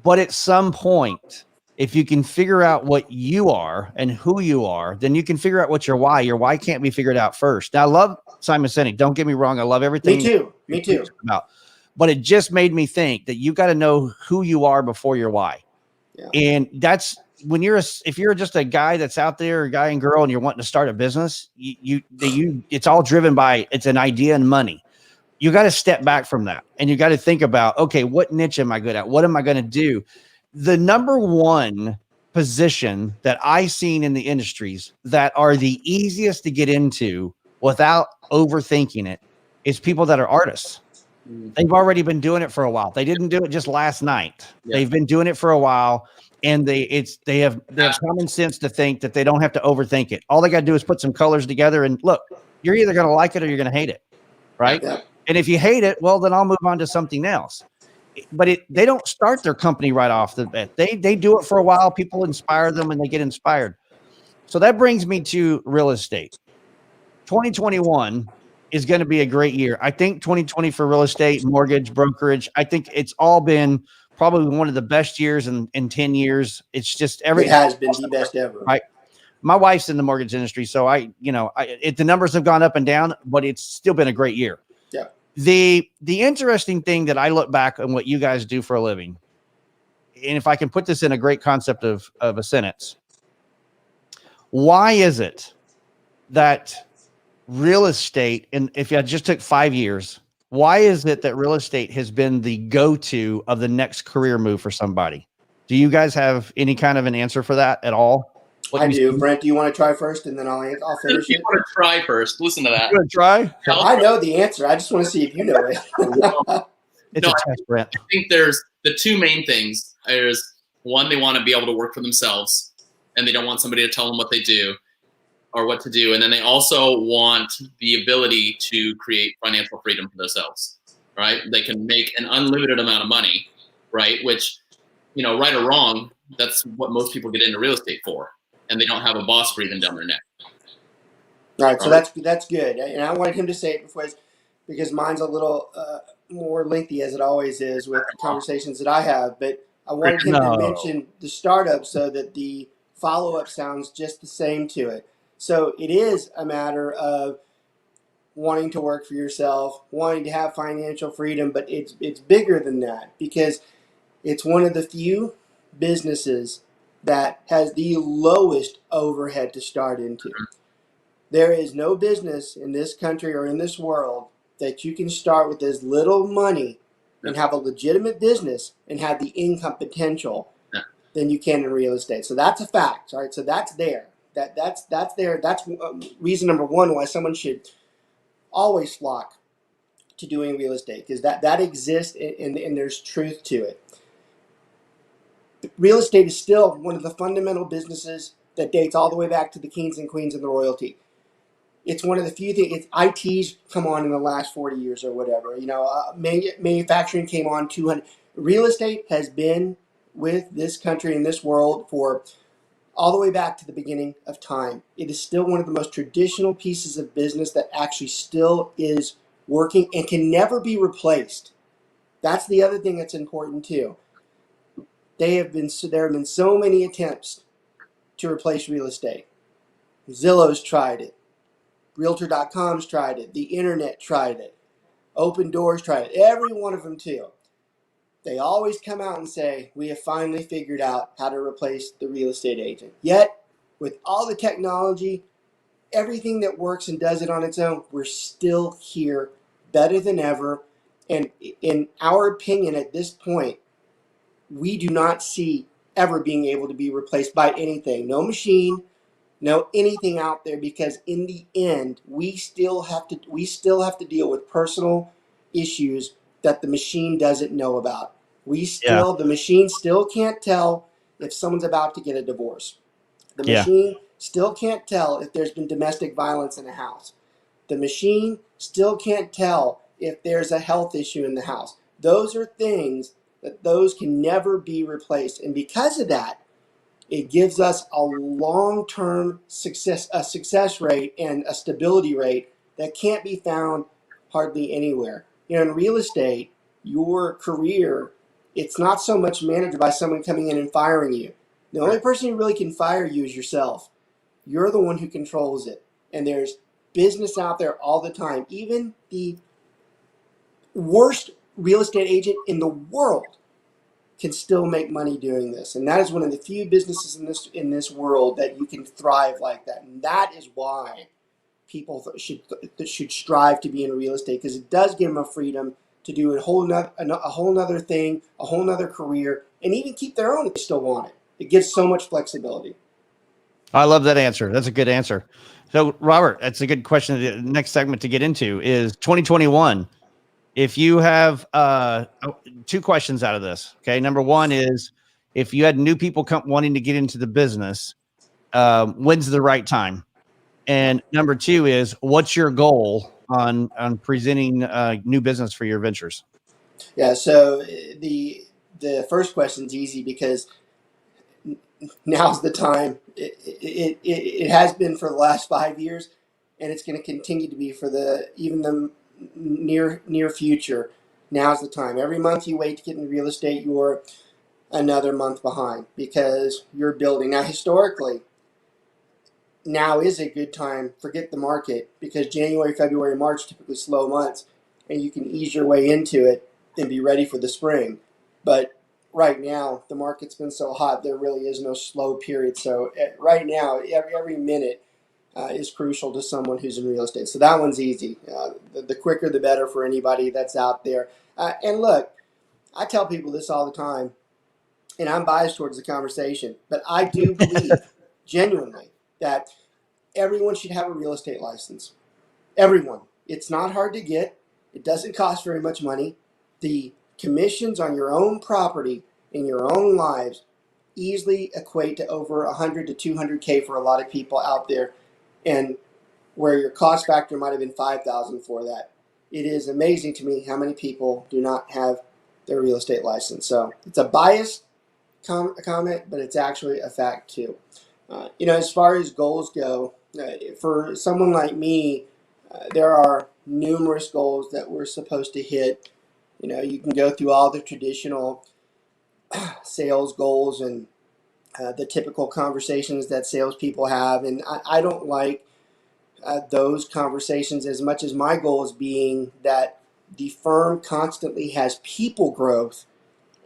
But at some point, if you can figure out what you are and who you are, then you can figure out what your why. Your why can't be figured out first. Now, I love Simon Sinek. Don't get me wrong. I love everything.
Me too.
But it just made me think that you got to know who you are before your why. Yeah. And that's when if you're just a guy that's out there, a guy and girl, and you're wanting to start a business, it's all driven by, it's an idea and money. You got to step back from that, and you got to think about, okay, what niche am I good at? What am I going to do? The number one position that I've seen in the industries that are the easiest to get into without overthinking it is people that are artists. They've already been doing it for a while. They didn't do it just last night. Yeah. They've been doing it for a while, and they have common sense to think that they don't have to overthink it. All they got to do is put some colors together, and look, you're either going to like it or you're going to hate it, right? Yeah. And if you hate it, well, then I'll move on to something else. But they don't start their company right off the bat. They do it for a while. People inspire them, and they get inspired. So that brings me to real estate. 2021 is going to be a great year. I think 2020 for real estate, mortgage, brokerage, I think it's all been probably one of the best years in 10 years. It's just
it has been the best ever.
Right. My wife's in the mortgage industry, so the numbers have gone up and down, but it's still been a great year.
Yeah.
The interesting thing that I look back on what you guys do for a living, and if I can put this in a great concept of a sentence, why is it that real estate, and if I just took 5 years, why is it that real estate has been the go-to of the next career move for somebody? Do you guys have any kind of an answer for that at all?
I do. Brent, do you want to try first, and then I'll finish it?
You want to try first? Listen to that.
You want to try?
I know the answer. I just want to see if you know it.
It's a test, Brent.
I think there's the two main things. There's one, they want to be able to work for themselves, and they don't want somebody to tell them what they do or what to do. And then they also want the ability to create financial freedom for themselves, right? They can make an unlimited amount of money, right? Which, right or wrong, that's what most people get into real estate for. And they don't have a boss breathing down their neck.
All right, so that's good. And I wanted him to say it before, because mine's a little more lengthy, as it always is with conversations that I have. But I wanted him to mention the startup so that the follow-up sounds just the same to it. So it is a matter of wanting to work for yourself, wanting to have financial freedom, but it's bigger than that, because it's one of the few businesses that has the lowest overhead to start into. There is no business in this country or in this world that you can start with as little money and have a legitimate business and have the income potential than you can in real estate. So that's a fact. All right. So that's there. That's there. That's reason number one why someone should always flock to doing real estate, because that exists and there's truth to it. Real estate is still one of the fundamental businesses that dates all the way back to the kings and queens and the royalty. It's one of the few things. IT's come on in the last 40 years or whatever. Manufacturing came on 200. Real estate has been with this country and this world for all the way back to the beginning of time. It is still one of the most traditional pieces of business that actually still is working and can never be replaced. That's the other thing that's important too. There have been so many attempts to replace real estate. Zillow's tried it. Realtor.com's tried it. The internet tried it. Open Doors tried it. Every one of them too. They always come out and say, we have finally figured out how to replace the real estate agent. Yet, with all the technology, everything that works and does it on its own, we're still here better than ever. And in our opinion at this point, we do not see ever being able to be replaced by anything. No machine, no anything out there, because in the end, we still have to deal with personal issues that the machine doesn't know about. The machine still can't tell if someone's about to get a divorce. The machine still can't tell if there's been domestic violence in a house. The machine still can't tell if there's a health issue in the house. Those are things that those can never be replaced. And because of that, it gives us a long-term success rate and a stability rate that can't be found hardly anywhere. In real estate, your career, it's not so much managed by someone coming in and firing you. The only person who really can fire you is yourself. You're the one who controls it. And there's business out there all the time. Even the worst real estate agent in the world can still make money doing this. And that is one of the few businesses in this world that you can thrive like that. And that is why people should strive to be in real estate, because it does give them a freedom to do a whole nother thing, a whole nother career, and even keep their own if they still want it. It gives so much flexibility.
I love that answer. That's a good answer. So, Robert, that's a good question. The next segment to get into is 2021. If you have two questions out of this, okay. Number one is, if you had new people wanting to get into the business, when's the right time? And number two is, what's your goal on presenting new business for your ventures?
Yeah. So the first question is easy, because now's the time. It has been for the last 5 years, and it's going to continue to be for even the near future. Now's the time. Every month you wait to get into real estate, you're another month behind, because you're building. Now, historically, now is a good time. Forget the market, because January, February, March, typically slow months, and you can ease your way into it and be ready for the spring. But right now, the market's been so hot, there really is no slow period. So right now, every minute is crucial to someone who's in real estate. So that one's easy. The quicker, the better for anybody that's out there. And look, I tell people this all the time, and I'm biased towards the conversation, but I do believe genuinely that everyone should have a real estate license. Everyone. It's not hard to get. It doesn't cost very much money. The commissions on your own property in your own lives easily equate to over 100 to 200K for a lot of people out there, and where your cost factor might have been 5,000 for that. It is amazing to me how many people do not have their real estate license. So it's a biased comment, but it's actually a fact too. As far as goals go, for someone like me, there are numerous goals that we're supposed to hit. You can go through all the traditional sales goals and the typical conversations that salespeople have, and I don't like those conversations as much as my goal is being that the firm constantly has people growth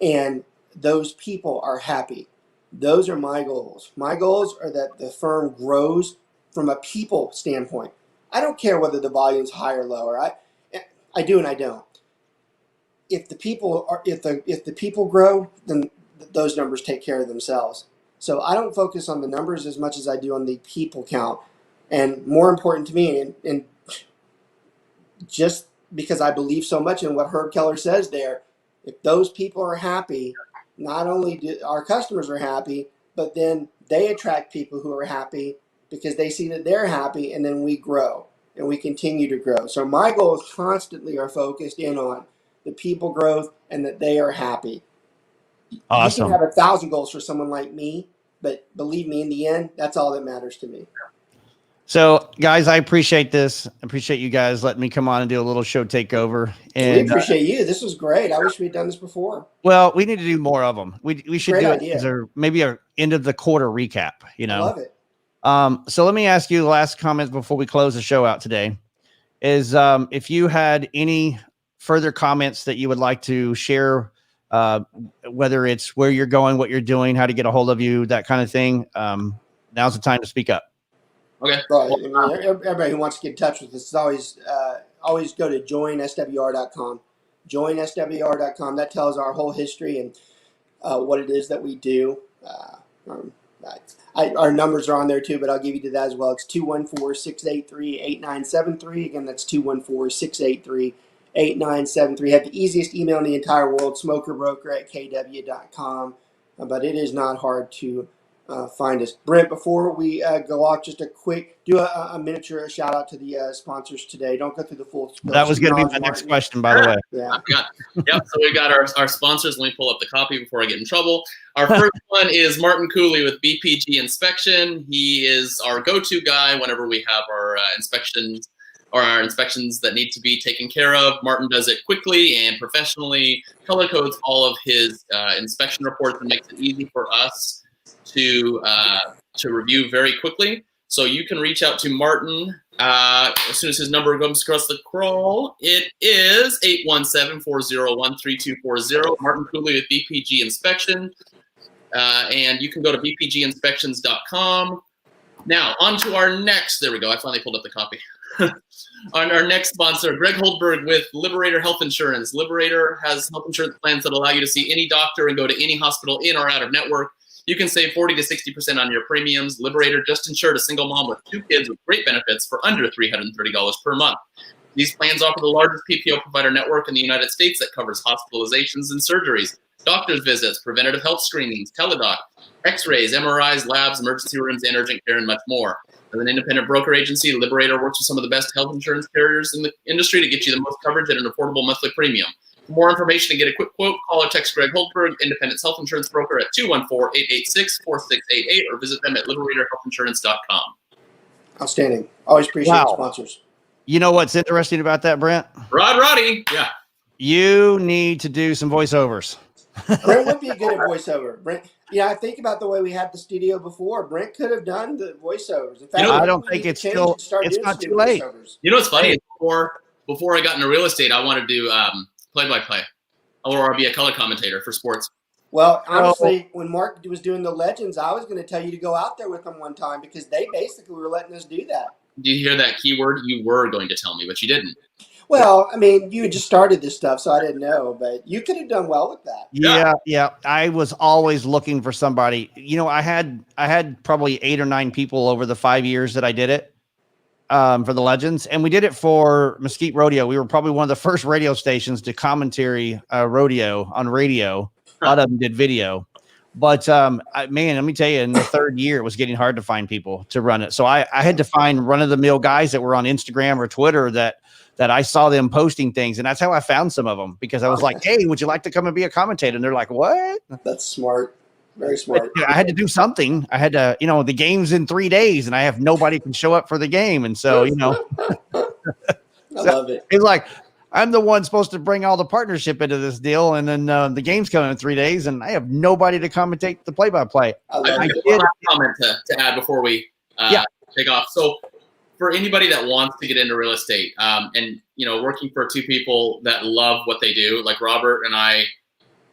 and those people are happy. Those are my goals. My goals are that the firm grows from a people standpoint. I don't care whether the volume's high or low, or I do and I don't. If the people grow, then those numbers take care of themselves. So I don't focus on the numbers as much as I do on the people count. And more important to me, and just because I believe so much in what Herb Keller says there, if those people are happy, not only do our customers are happy, but then they attract people who are happy because they see that they're happy, and then we grow and we continue to grow. So my goals constantly are focused in on the people growth and that they are happy.
Awesome.
You can have 1,000 goals for someone like me, but believe me, in the end, that's all that matters to me.
So, guys, I appreciate this. I appreciate you guys letting me come on and do a little show takeover. And
we appreciate you. This was great. I wish we'd done this before.
Well, we need to do more of them. We should
Great
do
idea.
it as maybe a end of the quarter recap. You know,
I love it.
So let me ask you the last comments before we close the show out today. Is if you had any further comments that you would like to share, whether it's where you're going, what you're doing, how to get a hold of you, that kind of thing. Now's the time to speak up.
Okay.
Right. I mean, everybody who wants to get in touch with us is always go to joinswr.com. Joinswr.com. That tells our whole history and what it is that we do. Our numbers are on there too, but I'll give you to that as well. It's 214-683-8973. Again, that's 214-683-8973. Have the easiest email in the entire world, smokerbroker@kw.com. But it is not hard to find us. Brent, before we go off, just a quick, do a miniature shout out to the sponsors today. Don't go through the full.
That was going to be my next question, by the way.
Yeah.
Yep. So we got our sponsors. Let me pull up the copy before I get in trouble. Our first one is Martin Cooley with BPG Inspection. He is our go-to guy whenever we have our inspections or our inspections that need to be taken care of. Martin does it quickly and professionally, color codes all of his inspection reports and makes it easy for us to review very quickly. So you can reach out to Martin as soon as his number comes across the scroll. It is 817-401-3240. Martin Cooley with BPG Inspection. And you can go to bpginspections.com. Now, on to our next, there we go. I finally pulled up the copy. On our next sponsor, Greg Holdberg with Liberator Health Insurance. Liberator has health insurance plans that allow you to see any doctor and go to any hospital in or out of network. You can save 40 to 60% on your premiums. Liberator just insured a single mom with 2 kids with great benefits for under $330 per month. These plans offer the largest PPO provider network in the United States that covers hospitalizations and surgeries, doctor's visits, preventative health screenings, teledoc, x-rays, MRIs, labs, emergency rooms, and urgent care, and much more. As an independent broker agency, Liberator works with some of the best health insurance carriers in the industry to get you the most coverage at an affordable monthly premium. For more information and get a quick quote, call or text Greg Holdberg, Independence Health Insurance Broker at 214-886-4688 or visit them at liberatorhealthinsurance.com.
Outstanding. Always appreciate the sponsors.
You know what's interesting about that, Brent?
Roddy. Yeah.
You need to do some voiceovers.
Brent would be good at voiceover. Brent, I think about the way we had the studio before. Brent could have done the voiceovers. In fact,
I don't think it's not too late.
You know what's funny? Before I got into real estate, I wanted to do play-by-play, or be a color commentator for sports.
Well, honestly, when Mark was doing the Legends, I was going to tell you to go out there with them one time because they basically were letting us do that.
Do you hear that keyword? You were going to tell me, but you didn't.
Well, I mean, you had just started this stuff, so I didn't know, but you could have done well with that.
Yeah. I was always looking for somebody. I had probably 8 or 9 people over the 5 years that I did it. For the Legends, and we did it for Mesquite Rodeo. We were probably one of the first radio stations to commentary rodeo on radio. A lot of them did video, but let me tell you, in the 3rd year, it was getting hard to find people to run it. So I had to find run-of-the-mill guys that were on Instagram or Twitter that I saw them posting things, and that's how I found some of them because I was like, "Hey, would you like to come and be a commentator?" And they're like, "What?"
That's smart. Very smart.
I had to do something. I had to, the game's in 3 days and I have nobody can show up for the game. And so,
I love it.
It's like, I'm the one supposed to bring all the partnership into this deal. And then the game's coming in 3 days and I have nobody to commentate the play-by-play.
I did a comment to add before we take off. So for anybody that wants to get into real estate and, working for 2 people that love what they do, like Robert and I,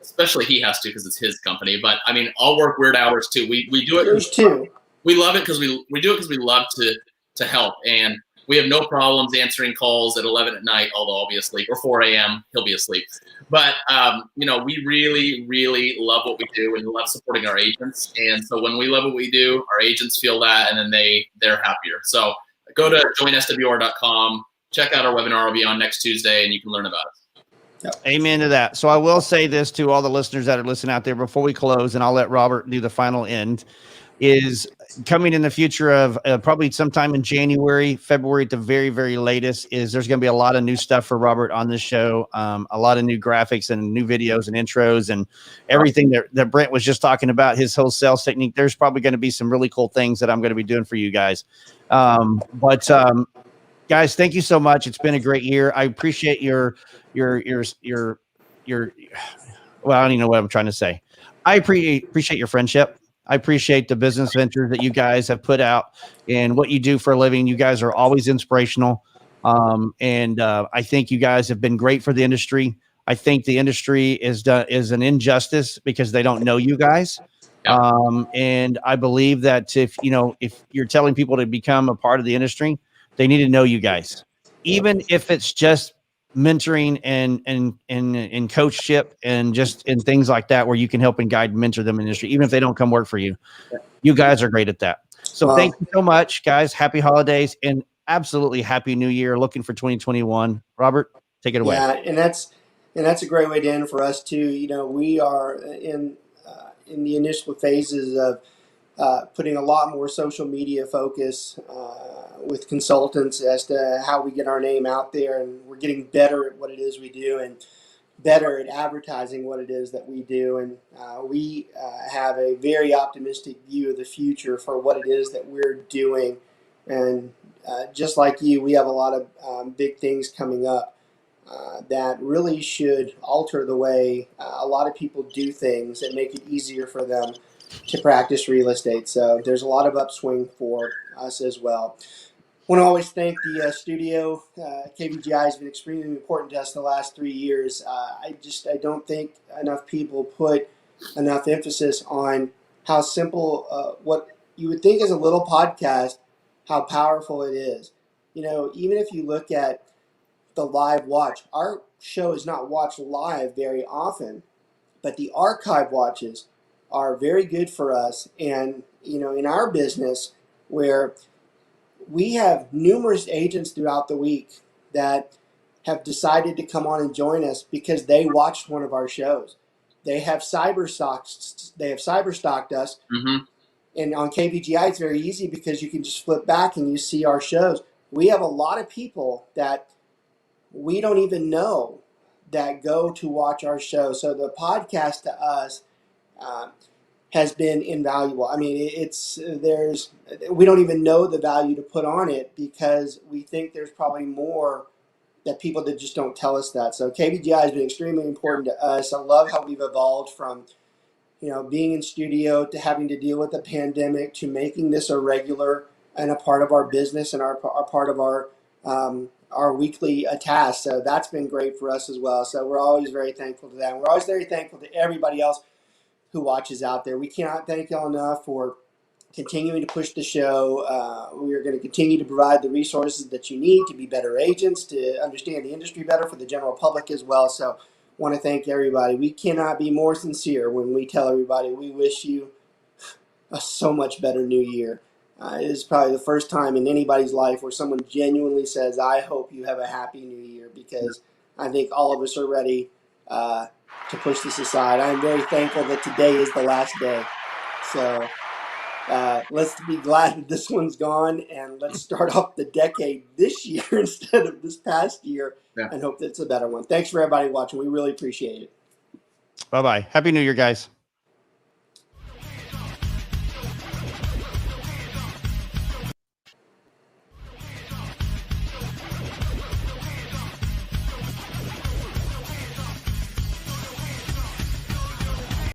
especially he has to because it's his company. But I mean, I'll work weird hours too. We do it.
Yours too.
We love it because we do it because we love to to help. And we have no problems answering calls at 11 at night, although I'll be asleep, or 4 a.m. He'll be asleep. But, we really, really love what we do and love supporting our agents. And so when we love what we do, our agents feel that, and then they're happier. So go to joinswr.com, check out our webinar. Will be on next Tuesday, and you can learn about it.
Yep. Amen to that. So I will say this to all the listeners that are listening out there before we close, and I'll let Robert do the final end, is coming in the future of probably sometime in January, February at the very, very latest, is there's going to be a lot of new stuff for Robert on this show. A lot of new graphics and new videos and intros and everything that Brent was just talking about, his whole sales technique. There's probably going to be some really cool things that I'm going to be doing for you guys. Guys, thank you so much. It's been a great year. I appreciate your well, I don't even know what I'm trying to say. I appreciate your friendship. I appreciate the business ventures that you guys have put out and what you do for a living. You guys are always inspirational. I think you guys have been great for the industry. I think the industry is an injustice because they don't know you guys. And I believe that if you're telling people to become a part of the industry, they need to know you guys, even if it's just mentoring and coachship and just in things like that, where you can help and guide and mentor them in the industry, even if they don't come work for you. You guys are great at that. So thank you so much, guys. Happy holidays and absolutely happy new year. Looking for 2021. Robert, take it away.
Yeah, and that's a great way to end for us too. We are in the initial phases of putting a lot more social media focus with consultants as to how we get our name out there, and we're getting better at what it is we do and better at advertising what it is that we do. And we have a very optimistic view of the future for what it is that we're doing. And just like you, we have a lot of big things coming up that really should alter the way a lot of people do things and make it easier for them to practice real estate. So there's a lot of upswing for us as well. I want to always thank the studio. KVGI has been extremely important to us the last 3 years. I don't think enough people put enough emphasis on how simple what you would think is a little podcast, how powerful it is. Even if you look at the live watch, our show is not watched live very often, but the archive watches are very good for us. And in our business, where we have numerous agents throughout the week that have decided to come on and join us because they watched one of our shows. They have cyberstalked us.
Mm-hmm.
And on KVGI, it's very easy because you can just flip back and you see our shows. We have a lot of people that we don't even know that go to watch our show. So the podcast to us has been invaluable. I mean, we don't even know the value to put on it because we think there's probably more that people that just don't tell us that. So KVGI has been extremely important to us. I love how we've evolved from, being in studio to having to deal with the pandemic to making this a regular and a part of our business and our part of our weekly task. So that's been great for us as well. So we're always very thankful to that. And we're always very thankful to everybody else who watches out there. We cannot thank y'all enough for continuing to push the show. We are going to continue to provide the resources that you need to be better agents, to understand the industry better for the general public as well. So want to thank everybody. We cannot be more sincere when we tell everybody we wish you a so much better new year. It is probably the first time in anybody's life where someone genuinely says, I hope you have a happy new year, because I think all of us are ready to push this aside. I'm very thankful that today is the last day. So let's be glad that this one's gone, and let's start off the decade this year instead of this past year, and hope that it's a better one. Thanks for everybody watching. We really appreciate it.
Bye-bye. Happy New Year, guys.